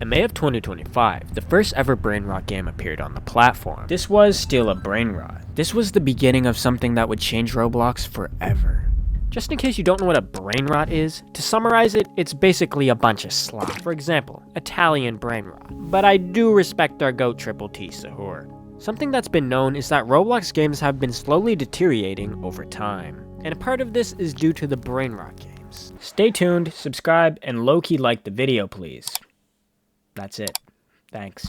In May of 2025, the first ever Brainrot game appeared on the platform. This was still a Brainrot. This was the beginning of something that would change Roblox forever. Just in case you don't know what a Brainrot is, to summarize it, it's basically a bunch of slop. For example, Italian Brainrot. But I do respect our goat Triple T Sahur. Something that's been known is that Roblox games have been slowly deteriorating over time. And a part of this is due to the Brainrot games. Stay tuned, subscribe, and low-key like the video, please. That's it. Thanks.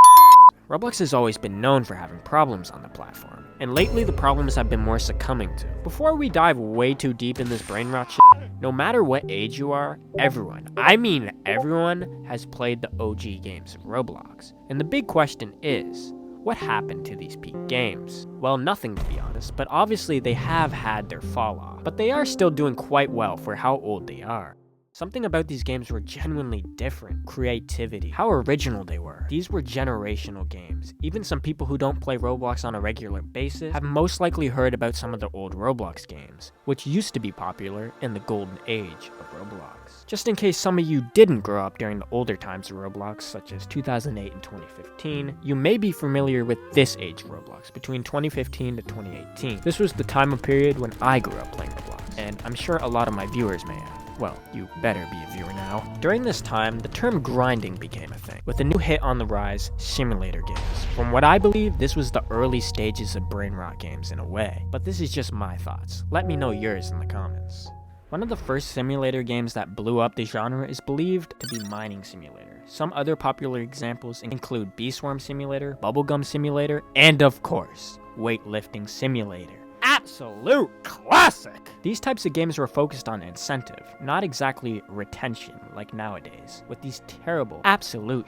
Roblox has always been known for having problems on the platform, and lately the problems have been more succumbing to. Before we dive way too deep in this Brainrot shit, no matter what age you are, everyone, I mean everyone, has played the OG games of Roblox. And the big question is, what happened to these peak games? Well, nothing to be honest, but obviously they have had their fall off. But they are still doing quite well for how old they are. Something about these games were genuinely different. Creativity, how original they were. These were generational games. Even some people who don't play Roblox on a regular basis have most likely heard about some of the old Roblox games, which used to be popular in the golden age of Roblox. Just in case some of you didn't grow up during the older times of Roblox, such as 2008 and 2015, you may be familiar with this age of Roblox, between 2015 to 2018. This was the time of period when I grew up playing Roblox, and I'm sure a lot of my viewers may have. Well, you better be a viewer now. During this time, the term grinding became a thing, with a new hit on the rise, simulator games. From what I believe, this was the early stages of Brainrot games in a way, but this is just my thoughts. Let me know yours in the comments. One of the first simulator games that blew up the genre is believed to be Mining Simulator. Some other popular examples include Bee Swarm Simulator, Bubblegum Simulator, and of course, Weightlifting Simulator. Absolute classic! These types of games were focused on incentive, not exactly retention like nowadays, with these terrible, absolute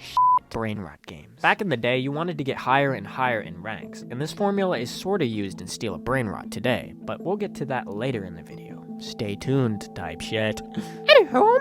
Brainrot games. Back in the day, you wanted to get higher and higher in ranks, and this formula is sorta used in Steal a Brainrot today, but we'll get to that later in the video. Stay tuned, type shit.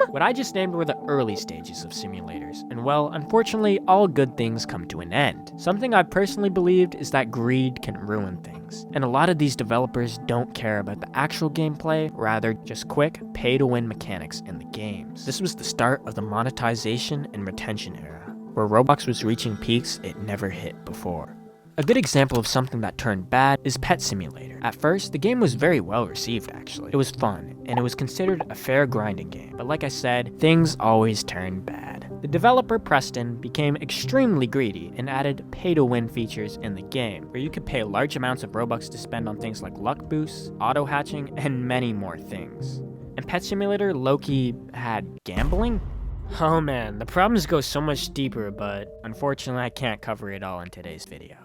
What I just named were the early stages of simulators, and well, unfortunately, all good things come to an end. Something I've personally believed is that greed can ruin things, and a lot of these developers don't care about the actual gameplay, rather just quick, pay-to-win mechanics in the games. This was the start of the monetization and retention era, where Roblox was reaching peaks it never hit before. A good example of something that turned bad is Pet Simulator. At first, the game was very well received actually. It was fun, and it was considered a fair grinding game, but like I said, things always turn bad. The developer Preston became extremely greedy and added pay-to-win features in the game, where you could pay large amounts of Robux to spend on things like luck boosts, auto-hatching, and many more things. And Pet Simulator low-key had gambling? Oh man, the problems go so much deeper, but unfortunately I can't cover it all in today's video.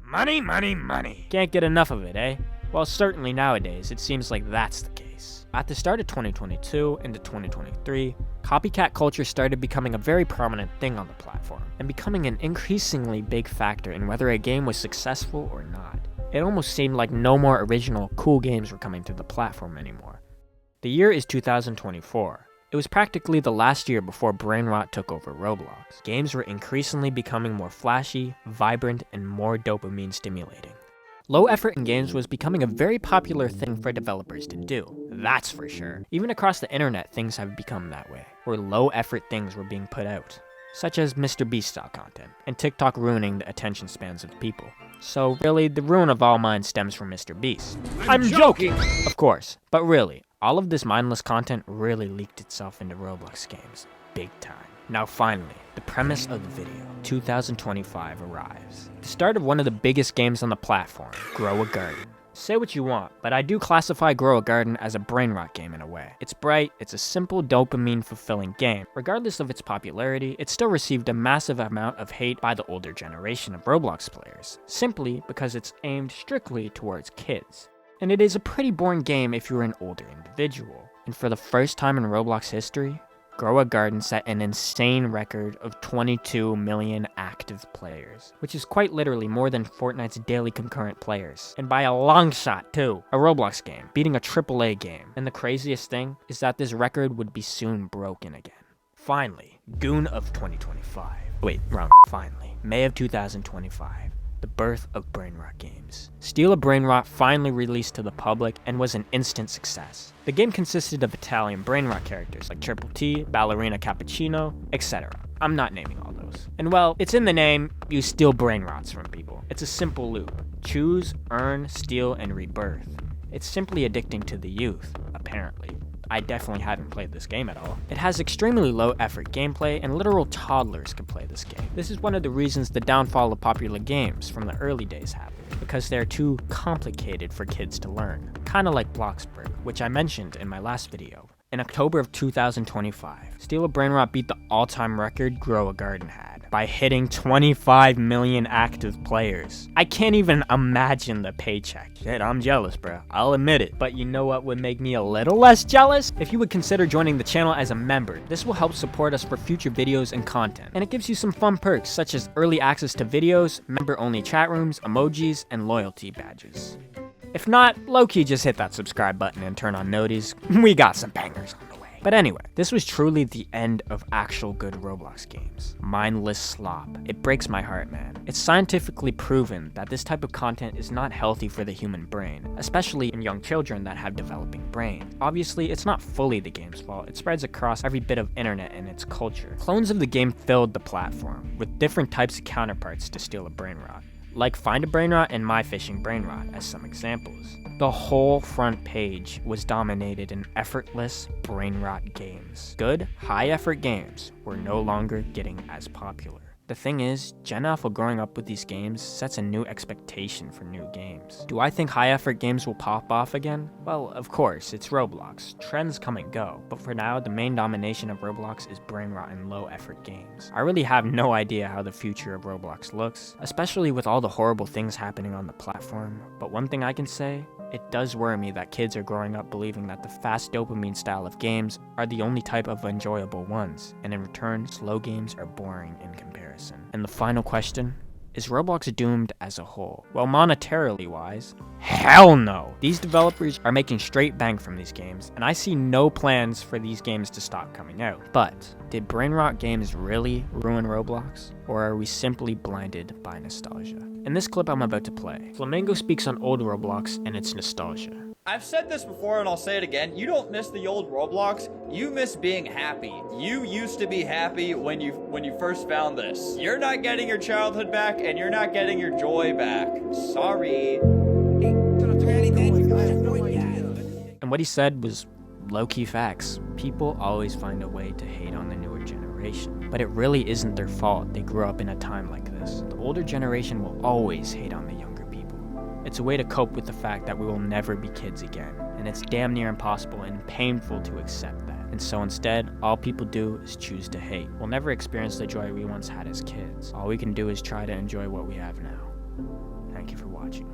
Money, money, money. Can't get enough of it, eh? Well, certainly nowadays, it seems like that's the case. At the start of 2022 into 2023, copycat culture started becoming a very prominent thing on the platform, and becoming an increasingly big factor in whether a game was successful or not. It almost seemed like no more original, cool games were coming to the platform anymore. The year is 2024. It was practically the last year before Brainrot took over Roblox. Games were increasingly becoming more flashy, vibrant, and more dopamine stimulating. Low effort in games was becoming a very popular thing for developers to do, that's for sure. Even across the internet, things have become that way, where low effort things were being put out, such as Mr. Beast style content, and TikTok ruining the attention spans of people. So really, the ruin of all minds stems from Mr. Beast. I'm joking! Of course, but really, all of this mindless content really leaked itself into Roblox games, big time. Now finally, the premise of the video, 2025 arrives. The start of one of the biggest games on the platform, Grow a Garden. Say what you want, but I do classify Grow a Garden as a Brainrot game in a way. It's bright, it's a simple dopamine-fulfilling game. Regardless of its popularity, it still received a massive amount of hate by the older generation of Roblox players, simply because it's aimed strictly towards kids. And it is a pretty boring game if you're an older individual. And for the first time in Roblox history, Grow a Garden set an insane record of 22 million active players, which is quite literally more than Fortnite's daily concurrent players. And by a long shot too, a Roblox game, beating a AAA game. And the craziest thing is that this record would be soon broken again. Finally, Goon of 2025. Wait, wrong. Finally, May of 2025. the birth of Brainrot games. Steal a Brainrot finally released to the public and was an instant success. The game consisted of Italian Brainrot characters like Triple T, Ballerina Cappuccino, etc. I'm not naming all those. And well, it's in the name, you steal Brainrots from people. It's a simple loop. Choose, earn, steal, and rebirth. It's simply addicting to the youth, apparently. I definitely haven't played this game at all. It has extremely low effort gameplay and literal toddlers can play this game. This is one of the reasons the downfall of popular games from the early days happened, because they're too complicated for kids to learn. Kinda like Bloxburg, which I mentioned in my last video. In October of 2025, Steal a Brainrot beat the all-time record Grow a Garden had by hitting 25 million active players. I can't even imagine the paycheck. Shit, I'm jealous, bro. I'll admit it. But you know what would make me a little less jealous? If you would consider joining the channel as a member. This will help support us for future videos and content. And it gives you some fun perks, such as early access to videos, member-only chat rooms, emojis, and loyalty badges. If not, low-key just hit that subscribe button and turn on noties. We got some bangers on the way. But anyway, this was truly the end of actual good Roblox games. Mindless slop. It breaks my heart, man. It's scientifically proven that this type of content is not healthy for the human brain, especially in young children that have developing brains. Obviously, it's not fully the game's fault. It spreads across every bit of internet and its culture. Clones of the game filled the platform, with different types of counterparts to steal a Brainrot. Like Find a Brainrot and My Fishing Brainrot as some examples. The whole front page was dominated in effortless Brainrot games. Good, high-effort games were no longer getting as popular. The thing is, Gen Alpha growing up with these games sets a new expectation for new games. Do I think high-effort games will pop off again? Well, of course, it's Roblox. Trends come and go, but for now, the main domination of Roblox is Brainrot and low-effort games. I really have no idea how the future of Roblox looks, especially with all the horrible things happening on the platform, but one thing I can say, it does worry me that kids are growing up believing that the fast dopamine style of games are the only type of enjoyable ones, and in return, slow games are boring in comparison. And the final question, is Roblox doomed as a whole? Well, monetarily wise, hell no! These developers are making straight bang from these games, and I see no plans for these games to stop coming out. But, did Brainrot games really ruin Roblox? Or are we simply blinded by nostalgia? In this clip I'm about to play, Flamingo speaks on old Roblox and its nostalgia. I've said this before and I'll say it again. You don't miss the old Roblox. You miss being happy. You used to be happy when you first found this. You're not getting your childhood back and you're not getting your joy back. Sorry. And what he said was low-key facts. People always find a way to hate on the newer generation. But it really isn't their fault they grew up in a time like this. The older generation will always hate on the younger people. It's a way to cope with the fact that we will never be kids again. And it's damn near impossible and painful to accept that. And so instead, all people do is choose to hate. We'll never experience the joy we once had as kids. All we can do is try to enjoy what we have now. Thank you for watching.